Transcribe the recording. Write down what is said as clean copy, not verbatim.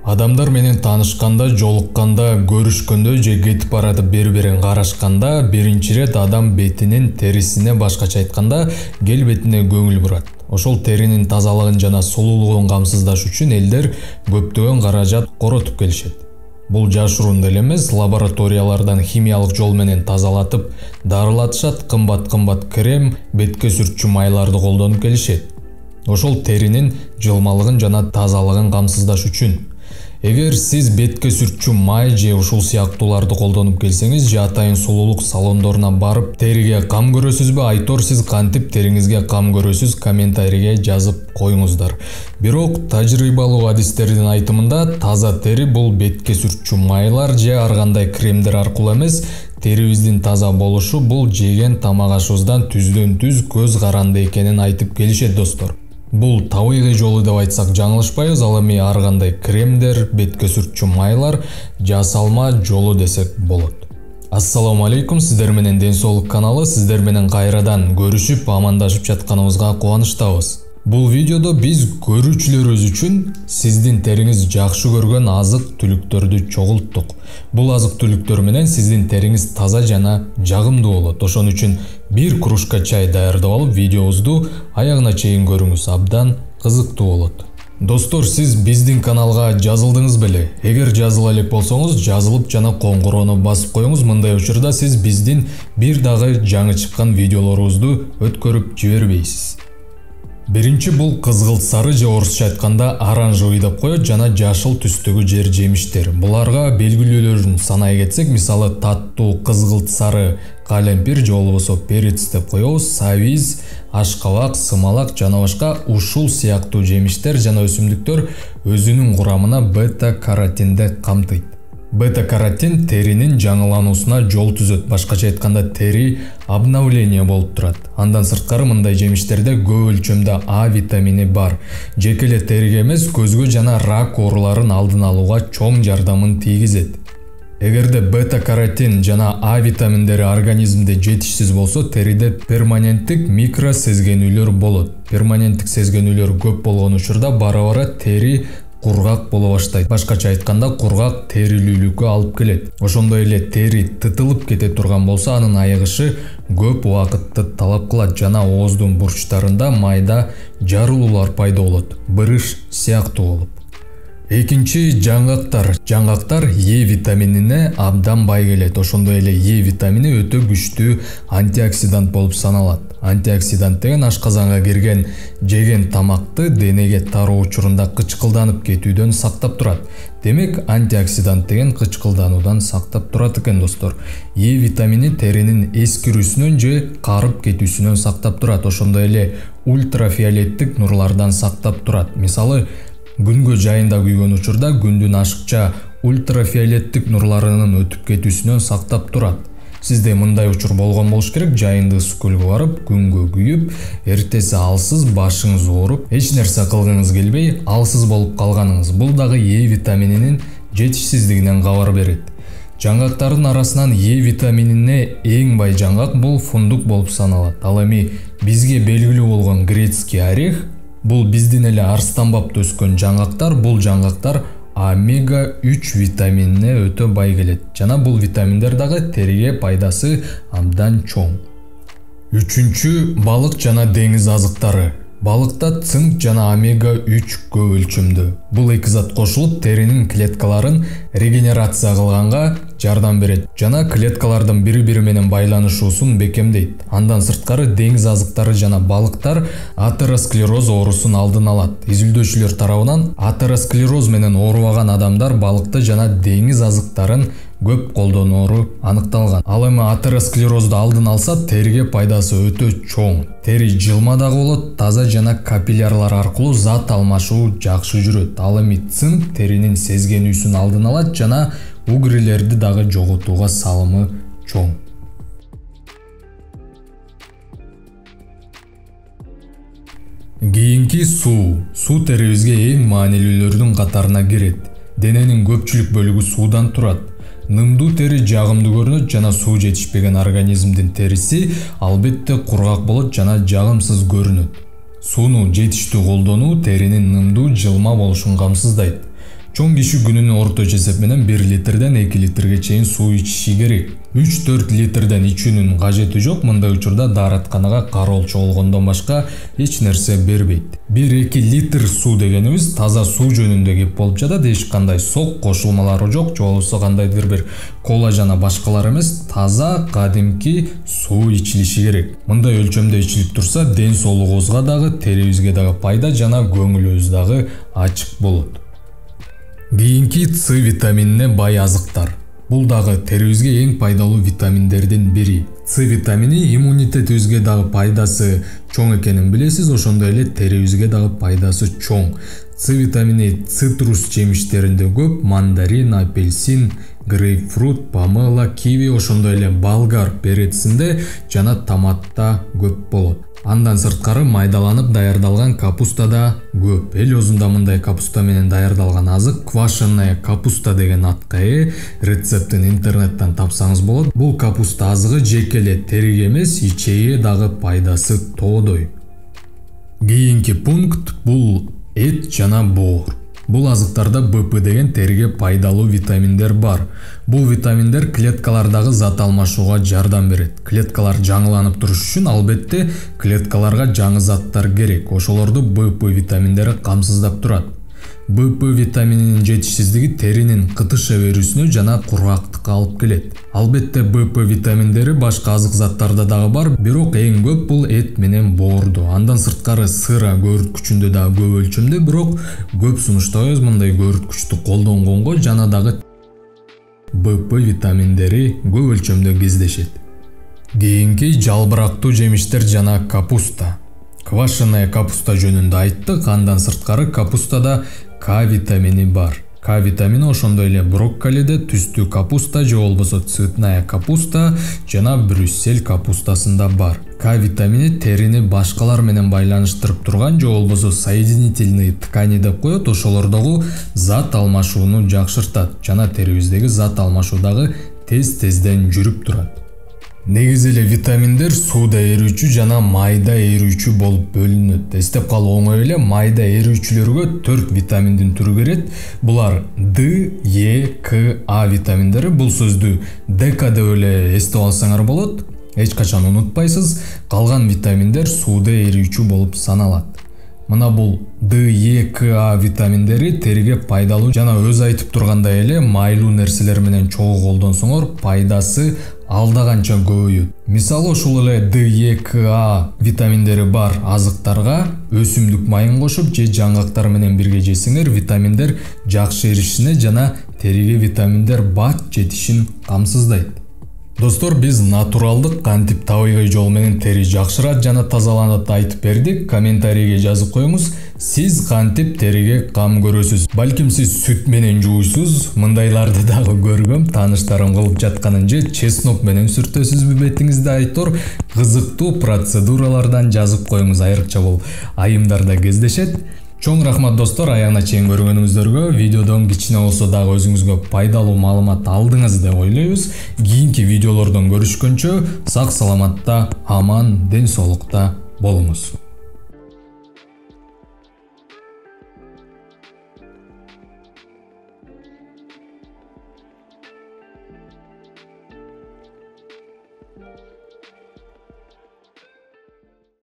Адамдар менен таанышканда, жолукканда, көрүшкөндө же кетип баратып бири-бирин карашканда биринчи ирет адам бетинин терисине, башкача айтканда, келбетине көңүл бурат. Ошол теринин тазалыгын жана сулуулугун камсыздаш үчүн элдер көптөгөн каражат коротуп келишет. Бул жашыруун деле эмес, лабораториялардан химиялык жол менен тазалатып дарылатышат, кымбат крем, бетке сүртчү майларды колдонуп келишет. Ошол теринин жылмалыгын жана тазалыгын камсыздаш үчүн. Эгер сиз бетке сүртчү май же ушул сыяктууларды колдонуп келсеңиз, же атайын сулуулук салондоруна барып териге кам көрөсүзбү? Айтор, сиз кантип териңизге кам көрөсүз? Комментарийге жазып коюңуздар. Бирок тажрыйбалуу адистердин айтымында таза тери бул бетке сүртчү майлар же ар кандай кремдер аркылуу эмес, терибиздин таза болушу бул жеген тамак ашыбыздан түздөн-түз көз каранды экенин айтып келишет достор. Бул табигый жолу деп айтсак жаңылышпайбыз, ал эми ар кандай кремдер, бетке сүртчү майлар жасалма жолу десек болот. Ассаламу алейкум, сиздер менен Ден соолук каналы, сиздер менен кайрадан көрүшүп, амандашып жатканыбызга кубанычтабыз. Бул видеодо биз көрүүчүлөрүбүз үчүн сиздин териңиз жакшы көргөн азык-түлүктөрдү чогулттук. Бул азык-түлүктөр менен сиздин териңиз таза жана жагымдуу болот. Ошон үчүн бир кружка чай даярдап алып, видеобузду аягына чейин көрүңүз, абдан кызыктуу болот. Достор, сиз биздин каналга жазылдыңыз беле? Эгер жазыла элек болсоңуз, жазылып жана коңгуроону басып коюңуз. Мындай учурда сиз биздин бир дагы жаңы чыккан видеолорубузду өткөрүп жибербейсиз. Биринчи бул кызгылт сары же орусча айтканда оранжевый деп коет, жана жашыл түстөгү жер жемиштер. Буларга белгилүүлөрүн санай кетсек, мисалы таттуу кызгылт сары калемпир же болбосо перец деп коебуз, сабиз, ашкабак, сымалак жана башка ушул сыяктуу жемиштер жана өсүмдүктөр өзүнүн курамына бета-каротинди камтыйт. Бета-каротин теринин жаңылануусуна жол түзөт. Башкача айтканда тери обновление болуп турат. Андан сырткары мындай жемиштерде көп өлчөмдө А витамини бар. Жеке эле териге эмес, көзгө жана рак ооруларын алдын алууга чоң жардамын тийгизет. Эгерде бета-каротин жана А витаминдери организмде жетишсиз болсо, териде перманенттик микро сезгенүүлөр болот. Перманенттик сезгенүүлөр көп болгон учурда бара-бара тери кургак боло баштайт. Башкача айтканда, кургак терилүүлүккө алып келет. Ошондой эле тери тытылып кете турган болсо, анын айыгышы көп убакытты талап кылат жана ооздун бурчтарында майда жарылуулар пайда болот, бырыш сыяктуу болуп. Экинчи жаңгактар. Жаңгактар Е витаминине абдан бай келет. Ошондой эле Е витамини өтө күчтүү антиоксидант болуп саналат. Антиоксидант деген ашказанга кирген жеген тамакты денеге тароо учурунда кычкылданып кетүүдөн сактап турат. Демек, антиоксидант деген кычкылдануудан сактап турат экен достор. Е витамини теринин эскирүүсүнөн же карып кетүүсүнөн сактап турат. Ошондой эле ультрафиолеттик нурлардан сактап турат. Мисалы, күнгө жайында күйгөн учурда күндүн ашыкча ультрафиолеттик нурларынын өтүп кетүүсүнөн сактап турат. Сизде мындай учур болгон болуш керек: жайында ысык барып, күнгө күйүп, эртеси алсыз, башыңыз ооруп, эч нерсе кылгыңыз келбей, алсыз болуп калганыңыз. Бул дагы Е витамининин жетишсиздигинен кабар берет. Жаңгактардын арасынан Е витаминине эң бай жаңгак бул фундук болуп саналат. Ал эми бизге белгилүү болгон грецкий орех бул биздин эле арстанбапта өскөн жаңгактар. Бул жаңгактар омега-3 витаминине өтө бай келет. Жана бул витаминдер дагы териге пайдасы абдан чоң. Үчүнчү, балык жана деңиз азыктары. Балыкта цинк жана омега-3 көп өлчөмдө. Бул эки зат кошулуп теринин клеткаларын регенерация кылганга жардам берет жана клеткалардын бири-бири менен байланышуусун бекемдейт. Андан сырткары деңиз азыктары жана балыктар атеросклероз оорусун алдын алат. Изилдөөчүлөр тарабынан атеросклероз менен оорубаган адамдар балыкты жана деңиз азыктарын көп колдоноору аныкталган. Ал эми атеросклерозду алдын алса, териге пайдасы өтө чоң. Тери жылма дагы болот, таза жана капиллярлар аркылуу зат алмашуу жакшы жүрөт. Ал эми цинк теринин сезгенүүсүн алдын алат жана угрилерди дагы жоготууга салымы чоң. Кийинки суу. Суу терибизге эң маанилүүлөрдүн катарына кирет. Дененин көпчүлүк бөлүгү суудан турат. Нымдуу тери жагымдуу көрүнөт жана суу жетишпеген организмдин териси албетте кургак болот жана жагымсыз көрүнөт. Сууну жетиштүү колдонуу теринин нымдуу жылма болушун камсыздайт. Чоң киши күнүнө орточо эсеп менен 1 литрден 2 литрге чейин суу ичиши керек. 3-4 литрден ичүүнүн кажети жок. Мындай учурда дааратканага кароолчу болгондон башка эч нерсе бербейт. 1-2 литр суу дегенибиз таза суу жөнүндө кеп болуп жатат. Эч кандай сок кошулмалары жок, же болбосо кандайдыр бир кола жана башкалар эмес, таза кадимки суу ичилиши керек. Мындай өлчөмдө ичилип турса, ден соолугубузга дагы, терибизге дагы пайда жана көңүлүбүз дагы ачык болот. Кийинки С витаминине бай азыктар. Бул дагы терибизге эң пайдалуу витаминдердин бири. С витамини иммунитетибизге дагы пайдасы чоң экенин билесиз, ошондой эле терибизге дагы пайдасы чоң. С витамини цитрус жемиштеринде көп: мандарин, апельсин, грейпфрут, помело, киви, ошондой эле болгар перецинде жана томатта көп болот. Андан сырткары майдаланып даярдалган капустада көп. Эл оозунда мындай капуста менен даярдалган азык квашеная капуста деген атка ээ. Рецептин интернеттен тапсаңыз болот. Бул капуста азыгы жеке эле териге эмес, ичеге дагы пайдасы тоодой. Кийинки пункт бул эт жана боор. Бул азыктарда БП деген териге пайдалуу витаминдер бар. Бул витаминдер клеткалардагы зат алмашууга жардам берет. Клеткалар жаңыланып туруш үчүн албетте клеткаларга жаңы заттар керек. Ошолорду БП витаминдери камсыздап турат. БП витамининин жетишсиздиги теринин кытыша берүүсүнө жана кургактыкка алып келет. Албетте БП витаминдери башка азык заттарда дагы бар, бирок эң көп бул эт менен боордо. Андан сырткары сыра көөрүткүчүндө дагы көп өлчөмдө, бирок көп сунуштабыз мындай көөрүткүчтү колдонгонго, жана дагы БП витаминдери көп өлчөмдө кездешет. Кийинки жалбырактуу жемиштер жана капуста. Квашеная капуста жөнүндө айттык, андан сырткары капустада К витамини бар. К витамини ошондой эле брокколиде, түстүү капуста же болбосо цветная капуста жана Брюссель капустасында бар. К витамини терини башкалар менен байланыштырып турган же болбосо соединительные ткани деп коет, ошолордогу зат алмашууну жакшыртат жана терибиздеги зат алмашуу дагы тез-тезден жүрүп турат. Негизи эле витаминдер сууда эрүүчү жана майда эрүүчү болуп бөлүнөт. Эстеп калуу оңой эле, майда эрүүчүлөргө 4 витаминдин түрү кирет. Булар Д, Е, К, А витаминдери. Бул сөздү ДК деп эле эстеп алсаңар болот. Эч качан унутпайсыз. Калган витаминдер сууда эрүүчү болуп саналат. Мына бул Д, Е, К, А витаминдери териге пайдалуу жана өз айтып тургандай эле майлуу нерселер менен чогуу колдонсоңор пайдасы алда канча көбөйөт. Мисалы ушул эле Д, Е, К, А витаминдери бар азыктарга өсүмдүк майын кошуп же жаңгактар менен бирге жесеңер, витаминдер жакшы эришисине жана териге витаминдер бат жетишин камсыздайт. Достор, биз натуралдык кантип табигый жол менен тери жакшырат жана тазаланат айтып бердик. Комментарийге жазып коюңуз, сиз кантип териге кам көрөсүз. Балким сиз сүт менен жууйсуз, мындайларды дагы көргөм, тааныштарым кылып жатканын же чеснок менен сүртөсүзбү бетиңизди айтор. Кызыктуу процедуралардан жазып коюңуз, айрыкча бул айымдарда кездешет. Чоң рахмат достор, аягына чейин көргөнүңүздөргө. Видеодон кичине болсо дагы өзүңүзгө пайдалуу маалымат алдыңыз деп ойлойбуз. Кийинки видеолордон көрүшкөнчө сак саламатта, аман, ден соолукта болуңуз.